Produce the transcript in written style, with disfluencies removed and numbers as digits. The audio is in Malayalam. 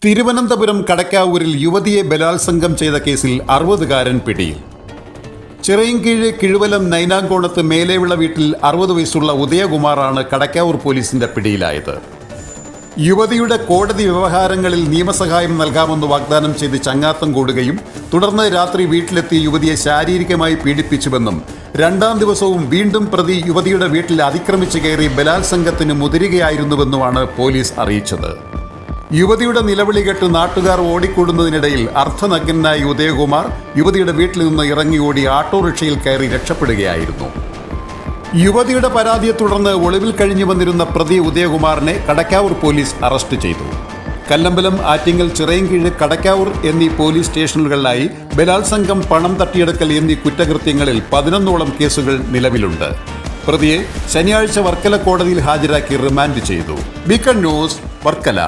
തിരുവനന്തപുരം കടക്കാവൂരിൽ യുവതിയെ ബലാത്സംഗം ചെയ്ത കേസിൽ 60-കാരൻ പിടിയിൽ. ചിറയിൻകീഴ് കിഴുവലം നൈനാങ്കോണത്ത് മേലെവിള വീട്ടിൽ 60 വയസ്സുള്ള ഉദയകുമാറാണ് കടക്കാവൂർ പോലീസിന്റെ പിടിയിലായത്. യുവതിയുടെ കോടതി വ്യവഹാരങ്ങളിൽ നിയമസഹായം നൽകാമെന്ന് വാഗ്ദാനം ചെയ്ത് ചങ്ങാത്തം കൂടുകയും തുടർന്ന് രാത്രി വീട്ടിലെത്തി യുവതിയെ ശാരീരികമായി പീഡിപ്പിച്ചുവെന്നും 2ാം ദിവസവും വീണ്ടും പ്രതി യുവതിയുടെ വീട്ടിൽ അതിക്രമിച്ച് കയറി ബലാത്സംഗത്തിന് മുതിരുകയായിരുന്നുവെന്നുമാണ് പോലീസ് അറിയിച്ചത്. യുവതിയുടെ നിലവിളി കേട്ട് നാട്ടുകാർ ഓടിക്കൂടുന്നതിനിടയിൽ അർദ്ധനഗ്നനായ ഉദയകുമാർ യുവതിയുടെ വീട്ടിൽ നിന്ന് ഇറങ്ങി ഓടി ഓട്ടോറിക്ഷയിൽ കയറി രക്ഷപ്പെടുകയായിരുന്നു. യുവതിയുടെ പരാതിയെ തുടർന്ന് ഒളിവിൽ കഴിഞ്ഞു വന്നിരുന്ന പ്രതി ഉദയകുമാറിനെ കടക്കാവൂർ പോലീസ് അറസ്റ്റ് ചെയ്തു. കല്ലമ്പലം, ആറ്റിങ്ങൽ, ചിറയിൻകീഴ്, കടക്കാവൂർ എന്നീ പോലീസ് സ്റ്റേഷനുകളിലായി ബലാത്സംഗം, പണം തട്ടിയെടുക്കൽ എന്നീ കുറ്റകൃത്യങ്ങളിൽ 11ഓളം കേസുകൾ നിലവിലുണ്ട്. പ്രതിയെ ശനിയാഴ്ച വർക്കല കോടതിയിൽ ഹാജരാക്കി റിമാൻഡ് ചെയ്തു. Beacon news, Varkala.